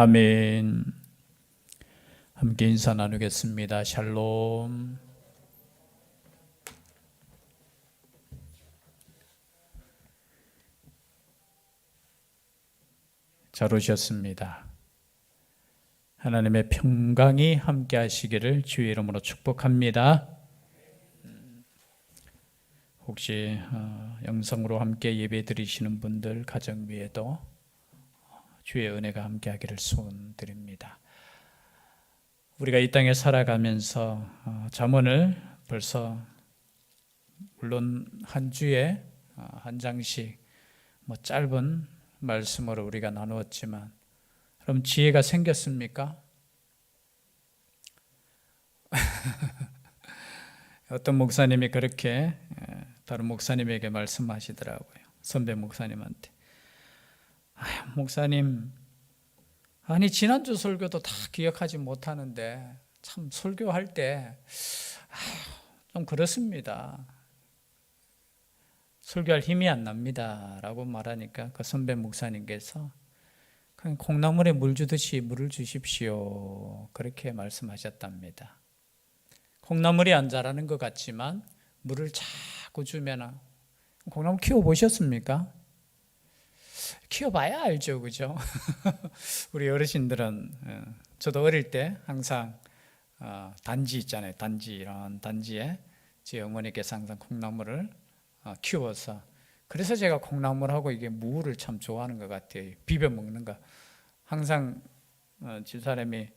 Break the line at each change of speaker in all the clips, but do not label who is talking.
아멘. 함께 인사 나누겠습니다. 샬롬. 잘 오셨습니다. 하나님의 평강이 함께 하시기를 주의 이름으로 축복합니다. 혹시 영상으로 함께 예배 드리시는 분들 가정 위에도 주의 은혜가 함께 하기를 소원드립니다. 우리가 이 땅에 살아가면서 잠언을 벌써 물론 한 주에 한 장씩 짧은 말씀으로 우리가 나누었지만 그럼 지혜가 생겼습니까? 어떤 목사님이 그렇게 다른 목사님에게 말씀하시더라고요. 선배 목사님한테. 목사님, 아니 지난주 설교도 다 기억하지 못하는데 참 설교할 때 좀 그렇습니다. 설교할 힘이 안 납니다 라고 말하니까 그 선배 목사님께서 그냥 콩나물에 물 주듯이 물을 주십시오 그렇게 말씀하셨답니다. 콩나물이 안 자라는 것 같지만 물을 자꾸 주면 콩나물 키워보셨습니까? 키워봐야 알죠, 그죠? 우리 어르신들은 저도 어릴 때 항상 단지 있잖아요. 단지, 이런 단지에 제 어머니께서 항상 콩나물을 키워서 그래서 제가 콩나물하고 이게 무를 참 좋아하는 것 같아요. 비벼 먹는 거. 항상 집사람이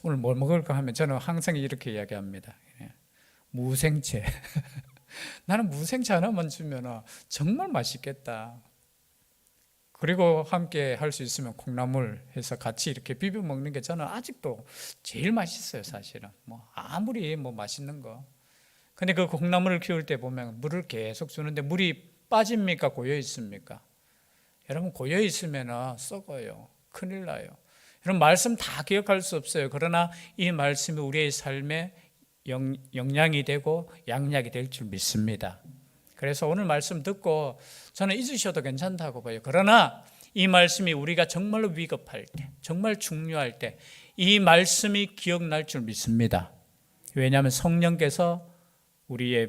오늘 뭘 먹을까 하면 저는 항상 이렇게 이야기합니다. 무생채. 나는 무생채 하나만 주면 정말 맛있겠다. 그리고 함께 할 수 있으면 콩나물 해서 같이 이렇게 비벼 먹는 게 저는 아직도 제일 맛있어요, 사실은. 아무리 맛있는 거. 근데 그 콩나물을 키울 때 보면 물을 계속 주는데 물이 빠집니까? 고여 있습니까? 여러분, 고여 있으면 썩어요. 큰일 나요. 여러분, 말씀 다 기억할 수 없어요. 그러나 이 말씀이 우리의 삶에 영양이 되고 양약이 될 줄 믿습니다. 그래서 오늘 말씀 듣고 저는 잊으셔도 괜찮다고 봐요. 그러나 이 말씀이 우리가 정말로 위급할 때, 정말 중요할 때 이 말씀이 기억날 줄 믿습니다. 왜냐하면 성령께서 우리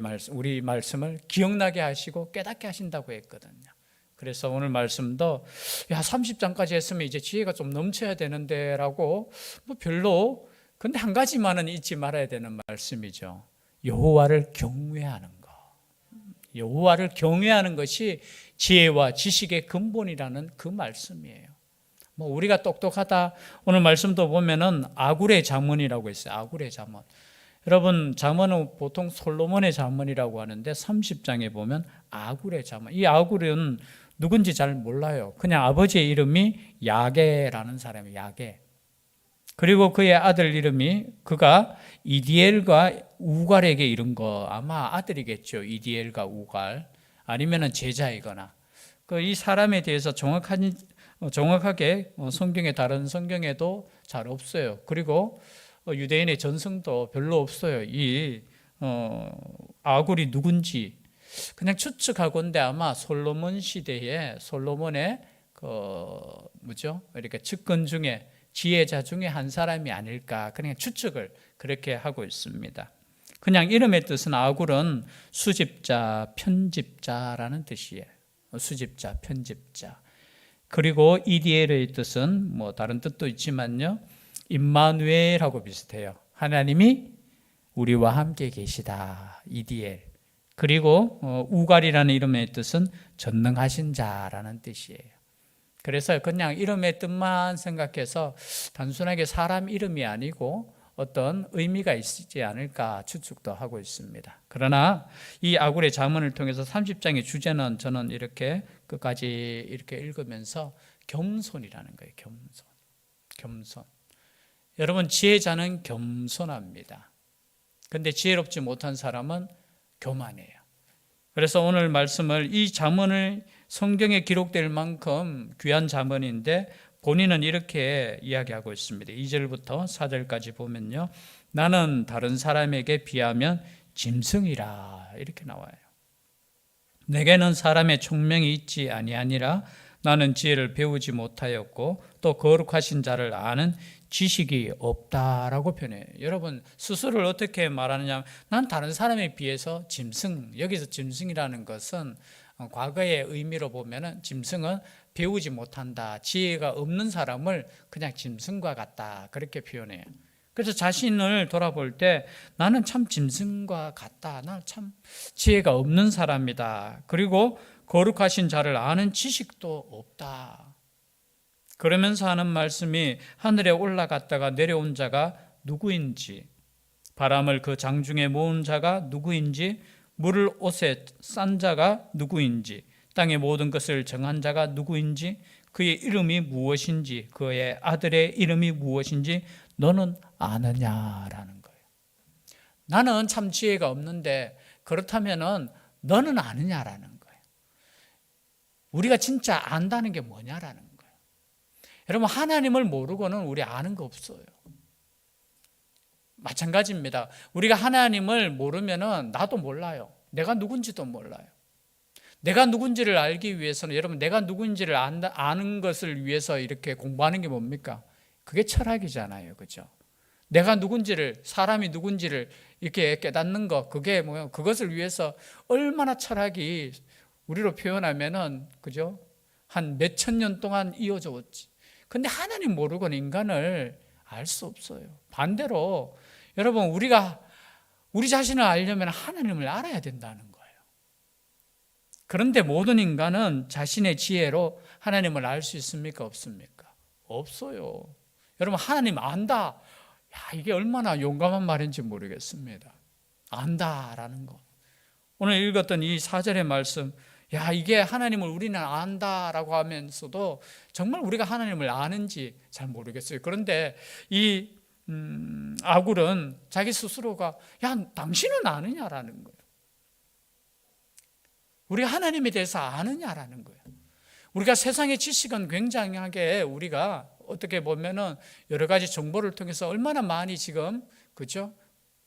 말씀을 기억나게 하시고 깨닫게 하신다고 했거든요. 그래서 오늘 말씀도 30장까지 했으면 이제 지혜가 좀 넘쳐야 되는데 라고 별로, 근데 한 가지만은 잊지 말아야 되는 말씀이죠. 여호와를 경외하는 것. 여호와를 경외하는 것이 지혜와 지식의 근본이라는 그 말씀이에요. 우리가 똑똑하다, 오늘 말씀도 보면은 아굴의 잠언이라고 했어요. 아굴의 잠언. 여러분, 잠언은 보통 솔로몬의 잠언이라고 하는데 30장에 보면 아굴의 잠언. 이 아굴은 누군지 잘 몰라요. 그냥 아버지의 이름이 야게라는 사람이에요. 야게. 그리고 그의 아들 이름이, 그가 이디엘과 우갈에게 이른 거, 아마 아들이겠죠. 이디엘과 우갈. 아니면은 제자이거나. 이 사람에 대해서 정확하게 성경에, 다른 성경에도 잘 없어요. 그리고 유대인의 전승도 별로 없어요. 이 아굴이 누군지 그냥 추측하건대 아마 솔로몬 시대에 솔로몬의 이렇게 측근 중에 지혜자 중에 한 사람이 아닐까, 그냥 추측을 그렇게 하고 있습니다. 그냥 이름의 뜻은 아굴은 수집자, 편집자라는 뜻이에요. 수집자, 편집자. 그리고 이디엘의 뜻은 다른 뜻도 있지만요, 임마누엘하고 비슷해요. 하나님이 우리와 함께 계시다. 이디엘. 그리고 우갈이라는 이름의 뜻은 전능하신 자라는 뜻이에요. 그래서 그냥 이름의 뜻만 생각해서 단순하게 사람 이름이 아니고 어떤 의미가 있지 않을까 추측도 하고 있습니다. 그러나 이 아굴의 잠언을 통해서 30장의 주제는 저는 이렇게 끝까지 이렇게 읽으면서 겸손이라는 거예요. 겸손. 여러분, 지혜자는 겸손합니다. 근데 지혜롭지 못한 사람은 교만해요. 그래서 오늘 말씀을, 이 잠언을 성경에 기록될 만큼 귀한 잠언인데 본인은 이렇게 이야기하고 있습니다. 2절부터 4절까지 보면요, 나는 다른 사람에게 비하면 짐승이라 이렇게 나와요. 내게는 사람의 총명이 있지 아니하니라. 나는 지혜를 배우지 못하였고 또 거룩하신 자를 아는 지식이 없다라고 표현해요. 여러분 스스로를 어떻게 말하느냐, 난 다른 사람에 비해서 짐승, 여기서 짐승이라는 것은 과거의 의미로 보면은 짐승은 배우지 못한다, 지혜가 없는 사람을 그냥 짐승과 같다, 그렇게 표현해요. 그래서 자신을 돌아볼 때 나는 참 짐승과 같다, 나는 참 지혜가 없는 사람이다, 그리고 거룩하신 자를 아는 지식도 없다. 그러면서 하는 말씀이 하늘에 올라갔다가 내려온 자가 누구인지, 바람을 그 장중에 모은 자가 누구인지, 물을 옷에 싼 자가 누구인지, 땅의 모든 것을 정한 자가 누구인지, 그의 이름이 무엇인지, 그의 아들의 이름이 무엇인지 너는 아느냐라는 거예요. 나는 참 지혜가 없는데 그렇다면은 너는 아느냐라는 거예요. 우리가 진짜 안다는 게 뭐냐라는 거예요. 여러분 하나님을 모르고는 우리 아는 거 없어요. 마찬가지입니다. 우리가 하나님을 모르면은 나도 몰라요. 내가 누군지도 몰라요. 내가 누군지를 알기 위해서는, 여러분 내가 누군지를 아는 것을 위해서 이렇게 공부하는 게 뭡니까? 그게 철학이잖아요. 그죠? 내가 누군지를, 사람이 누군지를 이렇게 깨닫는 것, 그게 뭐예요? 그것을 위해서 얼마나 철학이 우리로 표현하면은, 그죠? 한 몇천 년 동안 이어져 왔지. 근데 하나님 모르고는 인간을 알 수 없어요. 반대로 여러분 우리가 우리 자신을 알려면 하나님을 알아야 된다는 거예요. 그런데 모든 인간은 자신의 지혜로 하나님을 알 수 있습니까? 없습니까? 없어요. 여러분 하나님 안다. 야, 이게 얼마나 용감한 말인지 모르겠습니다. 안다라는 거. 오늘 읽었던 이 4절의 말씀, 야, 이게 하나님을 우리는 안다라고 하면서도 정말 우리가 하나님을 아는지 잘 모르겠어요. 그런데 이 아굴은 자기 스스로가 야, 당신은 아느냐라는 거예요. 우리가 하나님에 대해서 아느냐라는 거예요. 우리가 세상의 지식은 굉장하게 우리가 어떻게 보면은 여러 가지 정보를 통해서 얼마나 많이 지금, 그죠?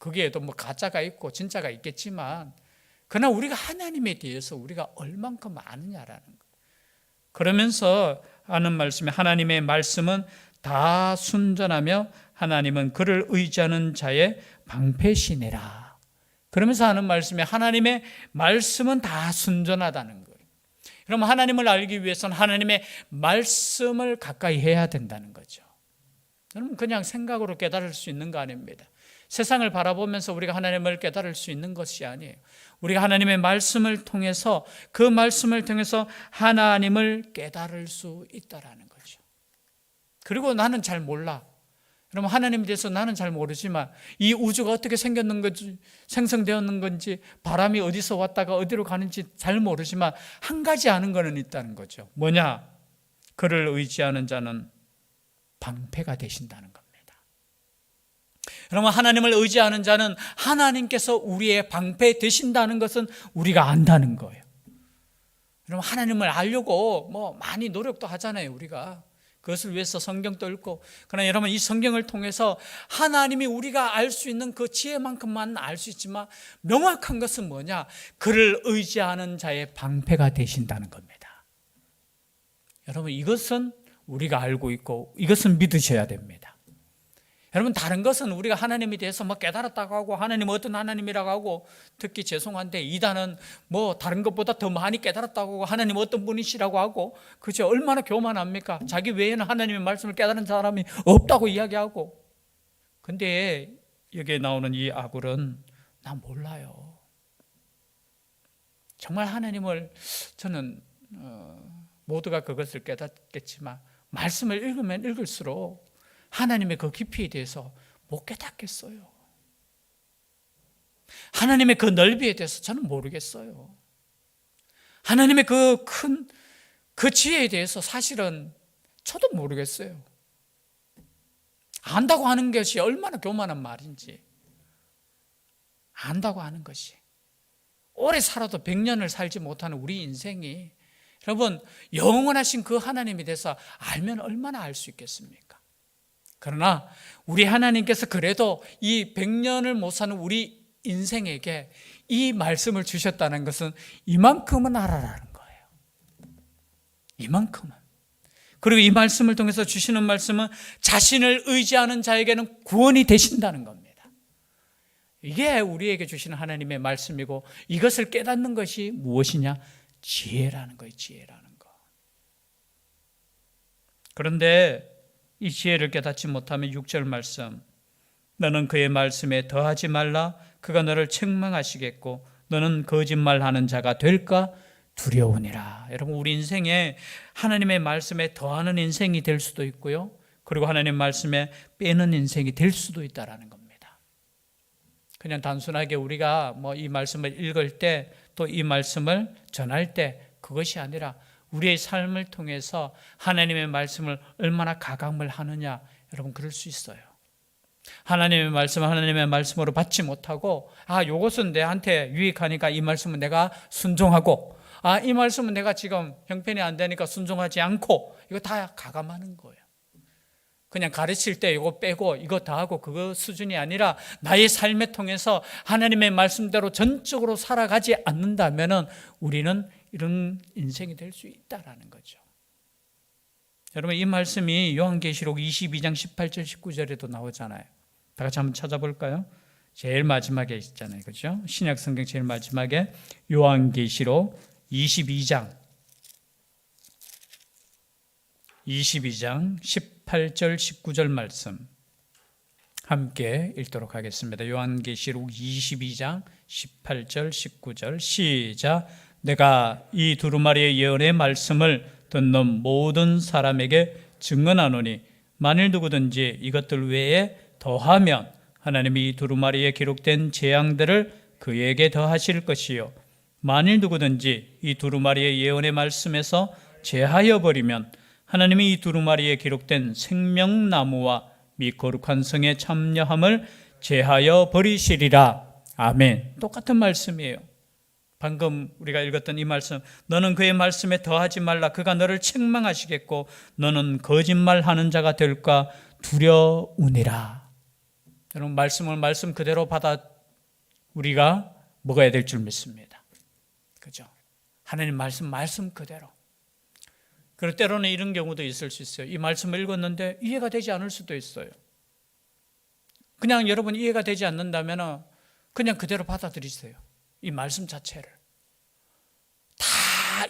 거기에도 뭐 가짜가 있고 진짜가 있겠지만, 그러나 우리가 하나님에 대해서 우리가 얼만큼 아느냐라는 거예요. 그러면서 하는 말씀이, 하나님의 말씀은 다 순전하며 하나님은 그를 의지하는 자의 방패시니라. 그러면서 하는 말씀이, 하나님의 말씀은 다 순전하다는 거예요. 그럼 하나님을 알기 위해서는 하나님의 말씀을 가까이 해야 된다는 거죠. 여러분 그냥 생각으로 깨달을 수 있는 거 아닙니다. 세상을 바라보면서 우리가 하나님을 깨달을 수 있는 것이 아니에요. 우리가 하나님의 말씀을 통해서, 그 말씀을 통해서 하나님을 깨달을 수 있다라는 거죠. 그리고 나는 잘 몰라. 그럼 하나님에 대해서 나는 잘 모르지만 이 우주가 어떻게 생겼는 건지, 생성되었는 건지, 바람이 어디서 왔다가 어디로 가는지 잘 모르지만 한 가지 아는 거는 있다는 거죠. 뭐냐? 그를 의지하는 자는 방패가 되신다는 겁니다. 여러분 하나님을 의지하는 자는 하나님께서 우리의 방패 되신다는 것은 우리가 안다는 거예요. 여러분 하나님을 알려고 뭐 많이 노력도 하잖아요. 우리가 그것을 위해서 성경도 읽고. 그러나 여러분 이 성경을 통해서 하나님이 우리가 알 수 있는 그 지혜만큼만 알 수 있지만 명확한 것은 뭐냐? 그를 의지하는 자의 방패가 되신다는 겁니다. 여러분 이것은 우리가 알고 있고 이것은 믿으셔야 됩니다. 여러분 다른 것은 우리가 하나님에 대해서 뭐 깨달았다고 하고 하나님은 어떤 하나님이라고 하고, 특히 죄송한데 이단은 뭐 다른 것보다 더 많이 깨달았다고 하고 하나님은 어떤 분이시라고 하고, 그죠? 얼마나 교만합니까? 자기 외에는 하나님의 말씀을 깨달은 사람이 없다고 이야기하고. 근데 여기에 나오는 이 아굴은 나 몰라요. 정말 하나님을 저는 모두가 그것을 깨닫겠지만 말씀을 읽으면 읽을수록 하나님의 그 깊이에 대해서 못 깨닫겠어요. 하나님의 그 넓이에 대해서 저는 모르겠어요. 하나님의 그 큰, 그 지혜에 대해서 사실은 저도 모르겠어요. 안다고 하는 것이 얼마나 교만한 말인지. 안다고 하는 것이. 오래 살아도 100년을 살지 못하는 우리 인생이, 여러분 영원하신 그 하나님에 대해서 알면 얼마나 알 수 있겠습니까? 그러나 우리 하나님께서 그래도 이 100년을 못 사는 우리 인생에게 이 말씀을 주셨다는 것은 이만큼은 알아라는 거예요. 이만큼은. 그리고 이 말씀을 통해서 주시는 말씀은 자신을 의지하는 자에게는 구원이 되신다는 겁니다. 이게 우리에게 주시는 하나님의 말씀이고, 이것을 깨닫는 것이 무엇이냐? 지혜라는 거예요. 지혜라는 거. 그런데 이 지혜를 깨닫지 못하면 6절 말씀, 너는 그의 말씀에 더하지 말라. 그가 너를 책망하시겠고 너는 거짓말하는 자가 될까 두려우니라. 여러분, 우리 인생에 하나님의 말씀에 더하는 인생이 될 수도 있고요, 그리고 하나님의 말씀에 빼는 인생이 될 수도 있다라는 겁니다. 그냥 단순하게 우리가 이 말씀을 읽을 때, 또 이 말씀을 전할 때, 그것이 아니라 우리의 삶을 통해서 하나님의 말씀을 얼마나 가감을 하느냐, 여러분, 그럴 수 있어요. 하나님의 말씀을 하나님의 말씀으로 받지 못하고, 이것은 내한테 유익하니까 이 말씀은 내가 순종하고, 이 말씀은 내가 지금 형편이 안 되니까 순종하지 않고, 이거 다 가감하는 거예요. 그냥 가르칠 때 이거 빼고 이거 다 하고, 그거 수준이 아니라 나의 삶에 통해서 하나님의 말씀대로 전적으로 살아가지 않는다면 우리는 이런 인생이 될 수 있다라는 거죠. 여러분, 이 말씀이 요한계시록 22장 18절 19절에도 나오잖아요. 다 같이 한번 찾아볼까요? 제일 마지막에 있잖아요, 그렇죠? 신약 성경 제일 마지막에 요한계시록 22장 18절 19절 말씀 함께 읽도록 하겠습니다. 요한계시록 22장 18절 19절 시작. 내가 이 두루마리의 예언의 말씀을 듣는 모든 사람에게 증언하노니 만일 누구든지 이것들 외에 더하면 하나님이 이 두루마리에 기록된 재앙들을 그에게 더하실 것이요, 만일 누구든지 이 두루마리의 예언의 말씀에서 제하여 버리면 하나님이 이 두루마리에 기록된 생명나무와 및 거룩한 성에 참여함을 제하여 버리시리라. 아멘. 똑같은 말씀이에요. 방금 우리가 읽었던 이 말씀, 너는 그의 말씀에 더하지 말라. 그가 너를 책망하시겠고 너는 거짓말하는 자가 될까 두려우니라. 여러분, 말씀을 말씀 그대로 받아 우리가 먹어야 될 줄 믿습니다. 그죠? 하나님 말씀 그대로. 그리고 때로는 이런 경우도 있을 수 있어요. 이 말씀을 읽었는데 이해가 되지 않을 수도 있어요. 그냥 여러분 이해가 되지 않는다면 그냥 그대로 받아들이세요. 이 말씀 자체를. 다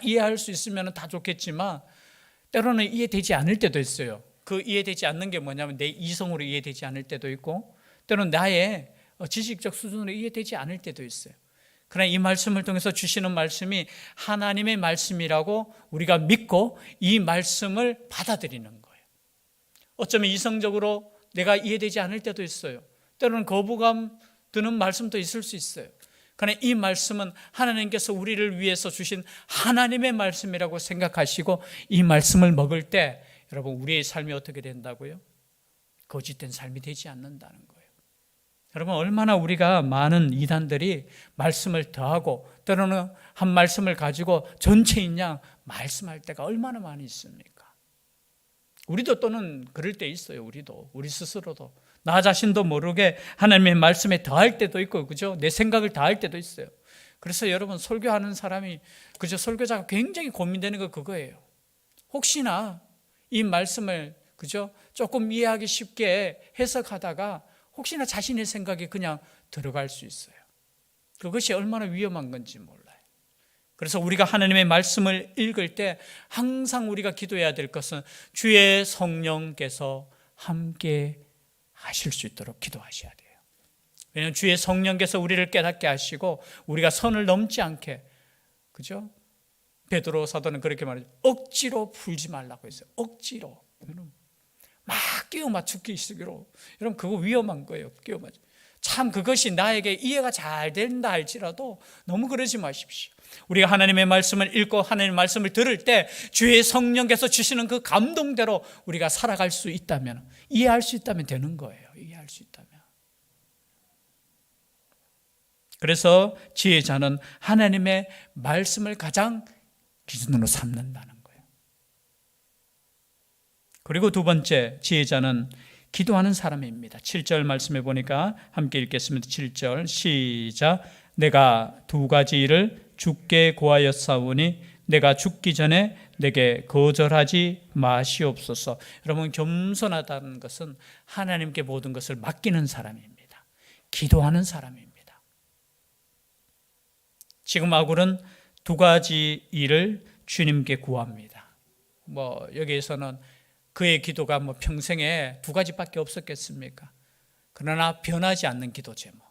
이해할 수 있으면 다 좋겠지만 때로는 이해되지 않을 때도 있어요. 그 이해되지 않는 게 뭐냐면 내 이성으로 이해되지 않을 때도 있고, 때로는 나의 지식적 수준으로 이해되지 않을 때도 있어요. 그러나 이 말씀을 통해서 주시는 말씀이 하나님의 말씀이라고 우리가 믿고 이 말씀을 받아들이는 거예요. 어쩌면 이성적으로 내가 이해되지 않을 때도 있어요. 때로는 거부감 드는 말씀도 있을 수 있어요. 그러나 이 말씀은 하나님께서 우리를 위해서 주신 하나님의 말씀이라고 생각하시고 이 말씀을 먹을 때 여러분, 우리의 삶이 어떻게 된다고요? 거짓된 삶이 되지 않는다는 거예요. 여러분, 얼마나 우리가 많은 이단들이 말씀을 더하고 때로는 한 말씀을 가지고 전체인 양 말씀할 때가 얼마나 많이 있습니까? 우리도 또는 그럴 때 있어요. 우리 스스로도 나 자신도 모르게 하나님의 말씀에 더할 때도 있고, 그죠? 내 생각을 더할 때도 있어요. 그래서 여러분, 설교하는 사람이, 그죠? 설교자가 굉장히 고민되는 거 그거예요. 혹시나 이 말씀을, 그죠? 조금 이해하기 쉽게 해석하다가 혹시나 자신의 생각이 그냥 들어갈 수 있어요. 그것이 얼마나 위험한 건지 몰라요. 그래서 우리가 하나님의 말씀을 읽을 때 항상 우리가 기도해야 될 것은 주의 성령께서 함께 하실 수 있도록 기도하셔야 돼요. 왜냐하면 주의 성령께서 우리를 깨닫게 하시고 우리가 선을 넘지 않게, 그죠? 베드로 사도는 그렇게 말하죠. 억지로 풀지 말라고 했어요. 억지로. 막 끼워 맞추기 시기로. 여러분, 그거 위험한 거예요. 끼워 맞추. 참 그것이 나에게 이해가 잘 된다 할지라도 너무 그러지 마십시오. 우리가 하나님의 말씀을 읽고 하나님의 말씀을 들을 때 주의 성령께서 주시는 그 감동대로 우리가 살아갈 수 있다면, 이해할 수 있다면 되는 거예요. 이해할 수 있다면. 그래서 지혜자는 하나님의 말씀을 가장 기준으로 삼는다는 거예요. 그리고 두 번째, 지혜자는 기도하는 사람입니다. 7절 말씀해 보니까 함께 읽겠습니다. 7절 시작. 내가 두 가지 일을 주께 고하였사오니 내가 죽기 전에 내게 거절하지 마시옵소서. 여러분, 겸손하다는 것은 하나님께 모든 것을 맡기는 사람입니다. 기도하는 사람입니다. 지금 아굴은 두 가지 일을 주님께 구합니다. 여기에서는 그의 기도가 평생에 두 가지밖에 없었겠습니까? 그러나 변하지 않는 기도 제목,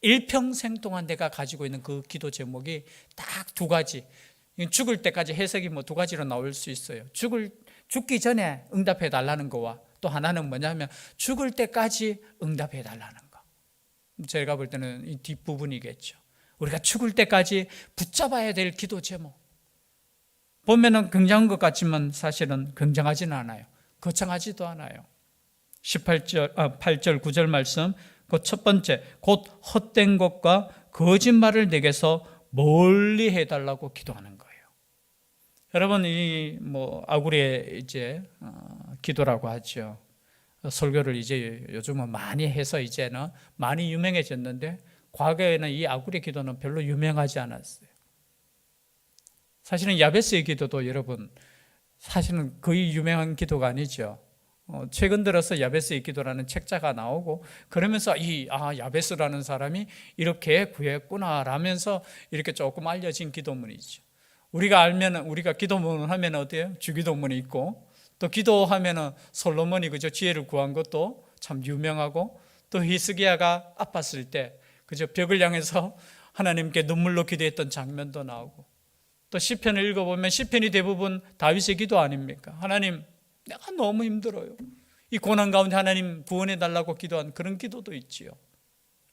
일평생 동안 내가 가지고 있는 그 기도 제목이 딱 두 가지. 죽을 때까지 해석이 두 가지로 나올 수 있어요. 죽기 전에 응답해 달라는 거와 또 하나는 뭐냐면 죽을 때까지 응답해 달라는 거. 제가 볼 때는 이 뒷부분이겠죠. 우리가 죽을 때까지 붙잡아야 될 기도 제목. 보면은 굉장한 것 같지만 사실은 굉장하지는 않아요. 거창하지도 않아요. 8절 9절 말씀, 그 첫 번째, 곧 헛된 것과 거짓말을 내게서 멀리 해달라고 기도하는 거예요. 여러분, 이 아굴의 이제 기도라고 하죠. 설교를 이제 요즘은 많이 해서 이제는 많이 유명해졌는데, 과거에는 이 아굴의 기도는 별로 유명하지 않았어요. 사실은 야베스의 기도도 여러분, 사실은 거의 유명한 기도가 아니죠. 최근 들어서 야베스의 기도라는 책자가 나오고, 그러면서 야베스라는 사람이 이렇게 구했구나 라면서 이렇게 조금 알려진 기도문이죠. 우리가 기도문 하면 어때요? 주기도문이 있고, 또 기도하면은 솔로몬이 그저 지혜를 구한 것도 참 유명하고, 또 히스기야가 아팠을 때 그저 벽을 향해서 하나님께 눈물로 기도했던 장면도 나오고, 또 시편을 읽어보면 시편이 대부분 다윗의 기도 아닙니까? 하나님, 내가 너무 힘들어요. 이 고난 가운데 하나님 구원해 달라고 기도한 그런 기도도 있지요.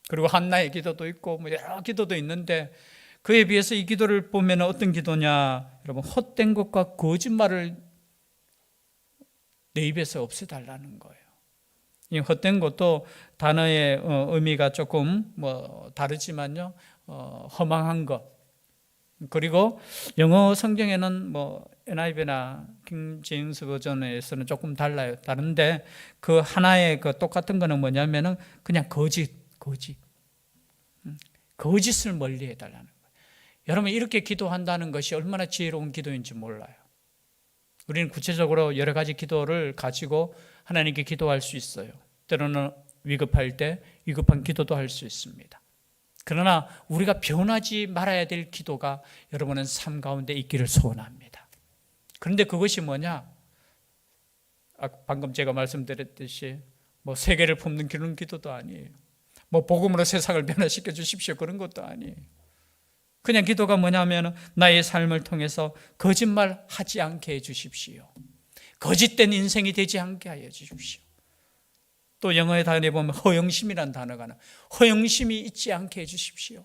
그리고 한나의 기도도 있고 여러 기도도 있는데, 그에 비해서 이 기도를 보면 어떤 기도냐? 여러분, 헛된 것과 거짓말을 내 입에서 없애달라는 거예요. 이 헛된 것도 단어의 의미가 조금 다르지만요, 허망한 것. 그리고 영어 성경에는 NIV나 킹 제임스 버전에서는 조금 달라요. 다른데 그 하나의 그 똑같은 거는 뭐냐면은 그냥 거짓을 멀리 해달라는 거예요. 여러분, 이렇게 기도한다는 것이 얼마나 지혜로운 기도인지 몰라요. 우리는 구체적으로 여러 가지 기도를 가지고 하나님께 기도할 수 있어요. 때로는 위급할 때 위급한 기도도 할 수 있습니다. 그러나 우리가 변하지 말아야 될 기도가 여러분은 삶 가운데 있기를 소원합니다. 그런데 그것이 뭐냐? 방금 제가 말씀드렸듯이 세계를 품는 그런 기도도 아니에요. 복음으로 세상을 변화시켜 주십시오, 그런 것도 아니에요. 그냥 기도가 뭐냐면 나의 삶을 통해서 거짓말하지 않게 해주십시오. 거짓된 인생이 되지 않게 하여 주십시오. 또 영어의 단어에 보면 허영심이라는 단어가 나와요. 허영심이 있지 않게 해주십시오.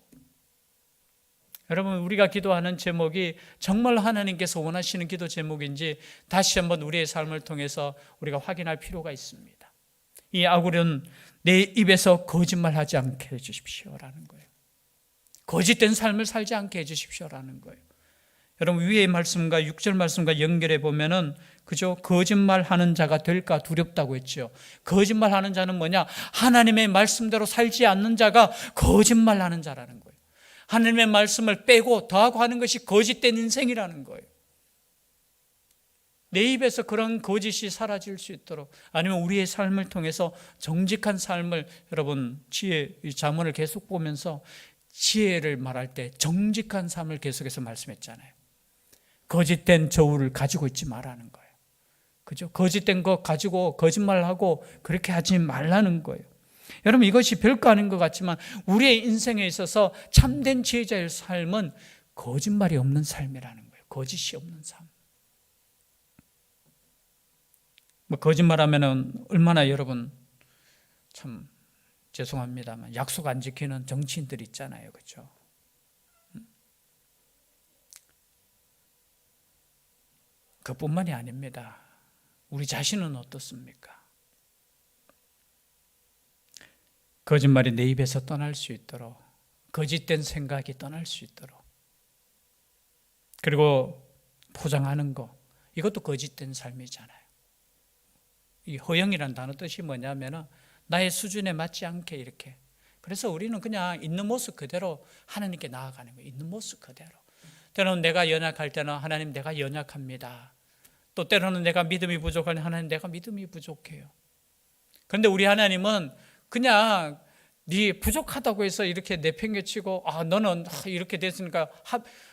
여러분, 우리가 기도하는 제목이 정말 하나님께서 원하시는 기도 제목인지 다시 한번 우리의 삶을 통해서 우리가 확인할 필요가 있습니다. 이 아굴은 내 입에서 거짓말하지 않게 해주십시오라는 거예요. 거짓된 삶을 살지 않게 해주십시오라는 거예요. 여러분, 위의 말씀과 6절 말씀과 연결해 보면은 그죠? 거짓말하는 자가 될까 두렵다고 했죠. 거짓말하는 자는 뭐냐? 하나님의 말씀대로 살지 않는 자가 거짓말하는 자라는 거예요. 하나님의 말씀을 빼고 더하고 하는 것이 거짓된 인생이라는 거예요. 내 입에서 그런 거짓이 사라질 수 있도록, 아니면 우리의 삶을 통해서 정직한 삶을, 여러분 지혜 잠언을 계속 보면서 지혜를 말할 때 정직한 삶을 계속해서 말씀했잖아요. 거짓된 저울을 가지고 있지 말라는 거예요. 그죠? 거짓된 것 가지고 거짓말하고 그렇게 하지 말라는 거예요. 여러분, 이것이 별거 아닌 것 같지만 우리의 인생에 있어서 참된 지혜자의 삶은 거짓말이 없는 삶이라는 거예요. 거짓이 없는 삶. 거짓말하면 얼마나 여러분 참 죄송합니다만 약속 안 지키는 정치인들 있잖아요. 그렇죠? 그뿐만이 아닙니다. 우리 자신은 어떻습니까? 거짓말이 내 입에서 떠날 수 있도록, 거짓된 생각이 떠날 수 있도록, 그리고 포장하는 거, 이것도 거짓된 삶이잖아요. 이 허영이라는 단어 뜻이 뭐냐면 나의 수준에 맞지 않게 이렇게. 그래서 우리는 그냥 있는 모습 그대로 하나님께 나아가는 거예요. 있는 모습 그대로. 때로는 내가 연약할 때는 하나님 내가 연약합니다. 또 때로는 내가 믿음이 부족할 때는 하나님 내가 믿음이 부족해요. 그런데 우리 하나님은 그냥 네 부족하다고 해서 이렇게 내팽개치고 너는 이렇게 됐으니까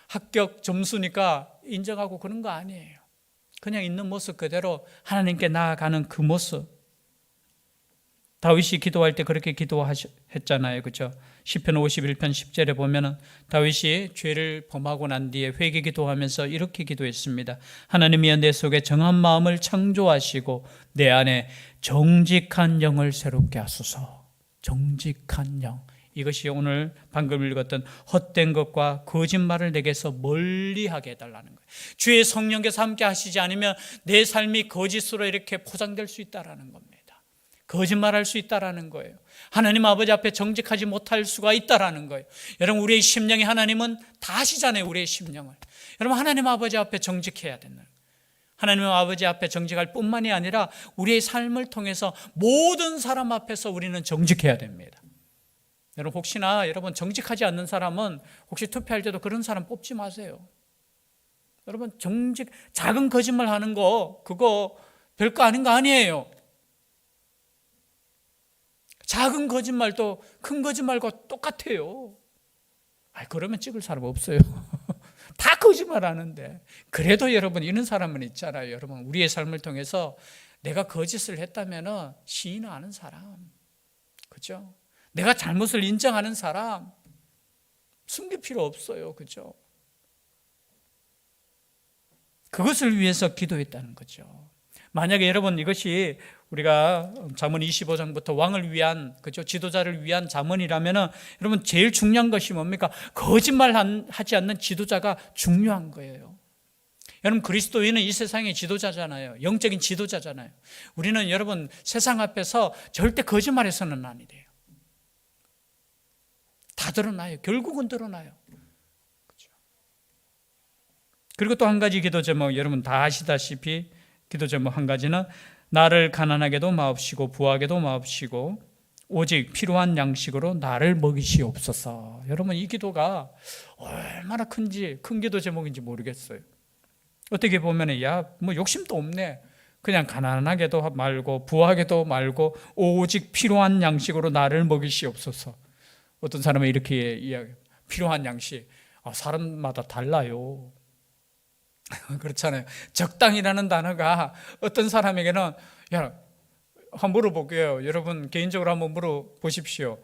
합격 점수니까 인정하고 그런 거 아니에요. 그냥 있는 모습 그대로 하나님께 나아가는 그 모습. 다윗이 기도할 때 그렇게 기도했잖아요. 그렇죠? 시편 51편 10절에 보면은 다윗이 죄를 범하고 난 뒤에 회개 기도하면서 이렇게 기도했습니다. 하나님이여 내 속에 정한 마음을 창조하시고 내 안에 정직한 영을 새롭게 하소서. 정직한 영. 이것이 오늘 방금 읽었던 헛된 것과 거짓말을 내게서 멀리하게 해달라는 거예요. 주의 성령께서 함께 하시지 않으면 내 삶이 거짓으로 이렇게 포장될 수 있다는 겁니다. 거짓말할 수 있다라는 거예요. 하나님 아버지 앞에 정직하지 못할 수가 있다라는 거예요. 여러분 우리의 심령이 하나님은 다 아시잖아요. 우리의 심령을. 여러분 하나님 아버지 앞에 정직해야 된다. 하나님 아버지 앞에 정직할 뿐만이 아니라 우리의 삶을 통해서 모든 사람 앞에서 우리는 정직해야 됩니다. 여러분 혹시나 여러분 정직하지 않는 사람은 혹시 투표할 때도 그런 사람 뽑지 마세요. 여러분 작은 거짓말 하는 거 그거 별거 아닌 거 아니에요. 작은 거짓말도 큰 거짓말과 똑같아요. 그러면 찍을 사람 없어요. 다 거짓말 하는데. 그래도 여러분 이런 사람은 있잖아요. 여러분 우리의 삶을 통해서 내가 거짓을 했다면 시인하는 사람, 그죠? 내가 잘못을 인정하는 사람 숨길 필요 없어요. 그죠? 그것을 위해서 기도했다는 거죠. 만약에 여러분 이것이 우리가 잠언 25장부터 왕을 위한, 그죠? 지도자를 위한 잠언이라면은 여러분 제일 중요한 것이 뭡니까? 거짓말 하지 않는 지도자가 중요한 거예요. 여러분 그리스도인은 이 세상의 지도자잖아요. 영적인 지도자잖아요. 우리는 여러분 세상 앞에서 절대 거짓말해서는 안 돼요. 다 드러나요. 결국은 드러나요. 그렇죠? 그리고 또 한 가지 기도 제목, 여러분 다 아시다시피 기도 제목 한 가지는 나를 가난하게도 마옵시고 부하게도 마옵시고 오직 필요한 양식으로 나를 먹이시옵소서. 여러분 이 기도가 얼마나 큰 기도 제목인지 모르겠어요. 어떻게 보면 뭐 욕심도 없네. 그냥 가난하게도 말고 부하게도 말고 오직 필요한 양식으로 나를 먹이시옵소서. 어떤 사람은 이렇게 이야기해요. 필요한 양식. 사람마다 달라요. 그렇잖아요. 적당이라는 단어가 어떤 사람에게는 한번 물어볼게요. 여러분 개인적으로 한번 물어보십시오.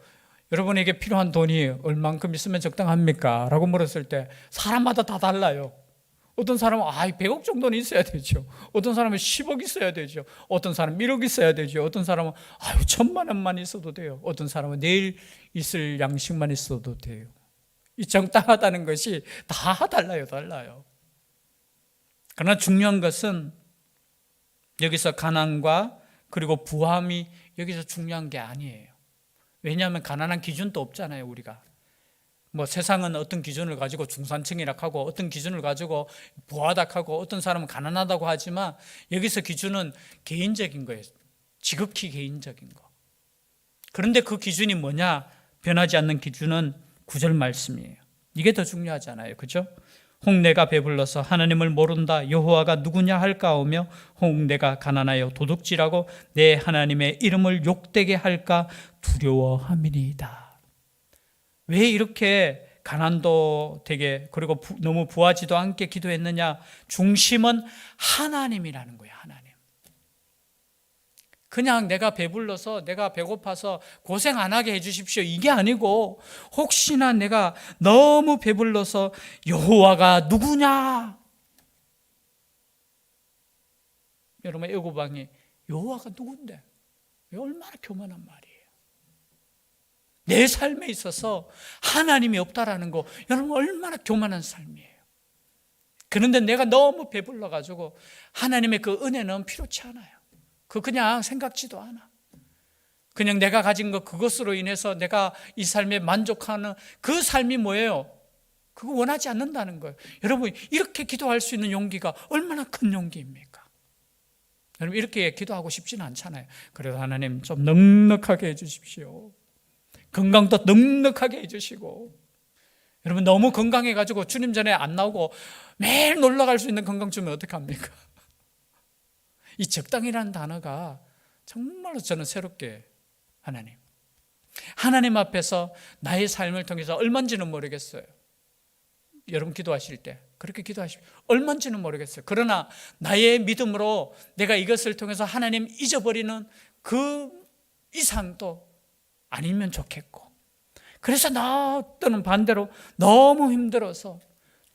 여러분에게 필요한 돈이 얼만큼 있으면 적당합니까? 라고 물었을 때 사람마다 다 달라요. 어떤 사람은 100억 정도는 있어야 되죠. 어떤 사람은 10억 있어야 되죠. 어떤 사람은 1억 있어야 되죠. 어떤 사람은 1,000만 원만 있어도 돼요. 어떤 사람은 내일 있을 양식만 있어도 돼요. 이 적당하다는 것이 다 달라요. 그러나 중요한 것은 여기서 가난과 그리고 부함이 여기서 중요한 게 아니에요. 왜냐하면 가난한 기준도 없잖아요. 우리가 뭐 세상은 어떤 기준을 가지고 중산층이라고 하고 어떤 기준을 가지고 부하다고 하고 어떤 사람은 가난하다고 하지만 여기서 기준은 개인적인 거예요. 지극히 개인적인 거. 그런데 그 기준이 뭐냐? 변하지 않는 기준은 9절 말씀이에요. 이게 더 중요하잖아요. 그죠? 혹 내가 배불러서 하나님을 모른다 여호와가 누구냐 할까오며 혹 내가 가난하여 도둑질하고 내 하나님의 이름을 욕되게 할까 두려워함이니이다. 왜 이렇게 가난도 되게 그리고 너무 부하지도 않게 기도했느냐? 중심은 하나님이라는 거예요. 하나님. 그냥 내가 배불러서 내가 배고파서 고생 안 하게 해주십시오 이게 아니고 혹시나 내가 너무 배불러서 여호와가 누구냐? 여러분 애고방이 여호와가 누군데? 얼마나 교만한 말이에요. 내 삶에 있어서 하나님이 없다라는 거 여러분 얼마나 교만한 삶이에요. 그런데 내가 너무 배불러가지고 하나님의 그 은혜는 필요치 않아요. 그냥 생각지도 않아. 그냥 내가 가진 것 그것으로 인해서 내가 이 삶에 만족하는 그 삶이 뭐예요? 그거 원하지 않는다는 거예요. 여러분 이렇게 기도할 수 있는 용기가 얼마나 큰 용기입니까? 여러분 이렇게 기도하고 싶지는 않잖아요. 그래서 하나님 좀 넉넉하게 해주십시오. 건강도 넉넉하게 해주시고 여러분 너무 건강해가지고 주님 전에 안 나오고 매일 놀러 갈 수 있는 건강 주면 어떡합니까? 이 적당이라는 단어가 정말로 저는 새롭게 하나님 앞에서 나의 삶을 통해서 얼마인지는 모르겠어요. 여러분 기도하실 때 그렇게 기도하십시오. 얼마인지는 모르겠어요. 그러나 나의 믿음으로 내가 이것을 통해서 하나님 잊어버리는 그 이상도 아니면 좋겠고, 그래서 나 또는 반대로 너무 힘들어서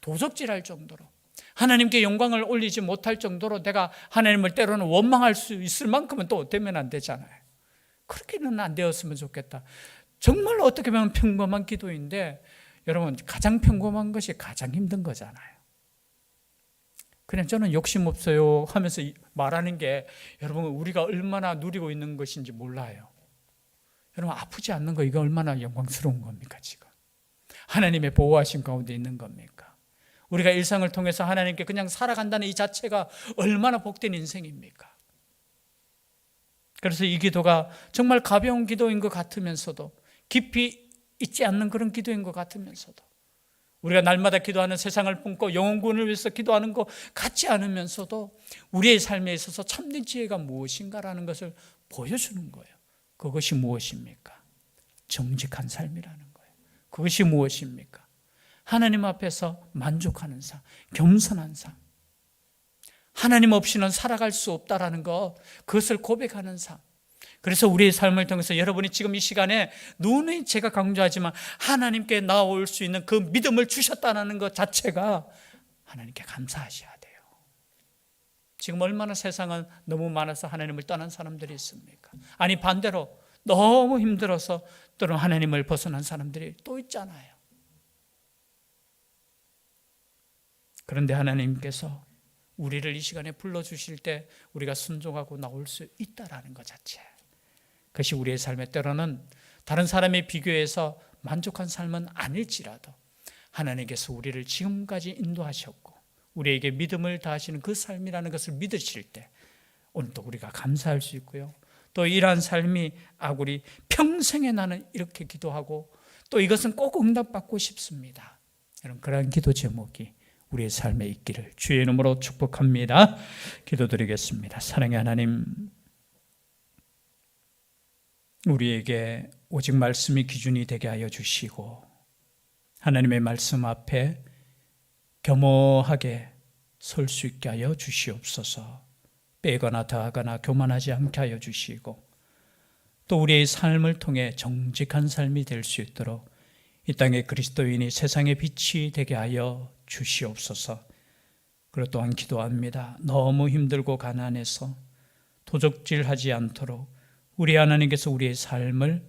도적질할 정도로 하나님께 영광을 올리지 못할 정도로 내가 하나님을 때로는 원망할 수 있을 만큼은 또 되면 안 되잖아요. 그렇게는 안 되었으면 좋겠다. 정말로 어떻게 보면 평범한 기도인데 여러분 가장 평범한 것이 가장 힘든 거잖아요. 그냥 저는 욕심 없어요 하면서 말하는 게 여러분 우리가 얼마나 누리고 있는 것인지 몰라요. 여러분 아프지 않는 거 이거 얼마나 영광스러운 겁니까? 지금 하나님의 보호하심 가운데 있는 겁니까? 우리가 일상을 통해서 하나님께 그냥 살아간다는 이 자체가 얼마나 복된 인생입니까? 그래서 이 기도가 정말 가벼운 기도인 것 같으면서도 깊이 있지 않는 그런 기도인 것 같으면서도 우리가 날마다 기도하는 세상을 품고 영혼구원을 위해서 기도하는 것 같지 않으면서도 우리의 삶에 있어서 참된 지혜가 무엇인가라는 것을 보여주는 거예요. 그것이 무엇입니까? 정직한 삶이라는 거예요. 그것이 무엇입니까? 하나님 앞에서 만족하는 삶, 겸손한 삶. 하나님 없이는 살아갈 수 없다라는 것, 그것을 고백하는 삶. 그래서 우리의 삶을 통해서 여러분이 지금 이 시간에 눈이 제가 강조하지만 하나님께 나올 수 있는 그 믿음을 주셨다는 것 자체가 하나님께 감사하셔야 돼요. 지금 얼마나 세상은 너무 많아서 하나님을 떠난 사람들이 있습니까? 아니 반대로 너무 힘들어서 또는 하나님을 벗어난 사람들이 또 있잖아요. 그런데 하나님께서 우리를 이 시간에 불러주실 때 우리가 순종하고 나올 수 있다라는 것 자체, 그것이 우리의 삶에 때로는 다른 사람에 비교해서 만족한 삶은 아닐지라도 하나님께서 우리를 지금까지 인도하셨고 우리에게 믿음을 다하시는 그 삶이라는 것을 믿으실 때 오늘도 우리가 감사할 수 있고요. 또 이러한 삶이 우리 평생에 나는 이렇게 기도하고 또 이것은 꼭 응답받고 싶습니다. 여러분 그러한 기도 제목이 우리의 삶에 있기를 주의 이름으로 축복합니다. 기도드리겠습니다. 사랑의 하나님, 우리에게 오직 말씀이 기준이 되게 하여 주시고 하나님의 말씀 앞에 겸허하게 설 수 있게 하여 주시옵소서. 빼거나 더하거나 교만하지 않게 하여 주시고 또 우리의 삶을 통해 정직한 삶이 될 수 있도록 이 땅의 그리스도인이 세상의 빛이 되게 하여 주시옵소서. 그리고 또한 기도합니다. 너무 힘들고 가난해서 도적질하지 않도록 우리 하나님께서 우리의 삶을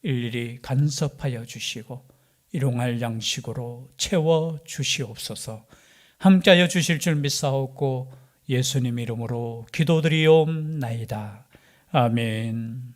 일일이 간섭하여 주시고 일용할 양식으로 채워 주시옵소서. 함께하여 주실 줄 믿사옵고 예수님 이름으로 기도드리옵나이다. 아멘.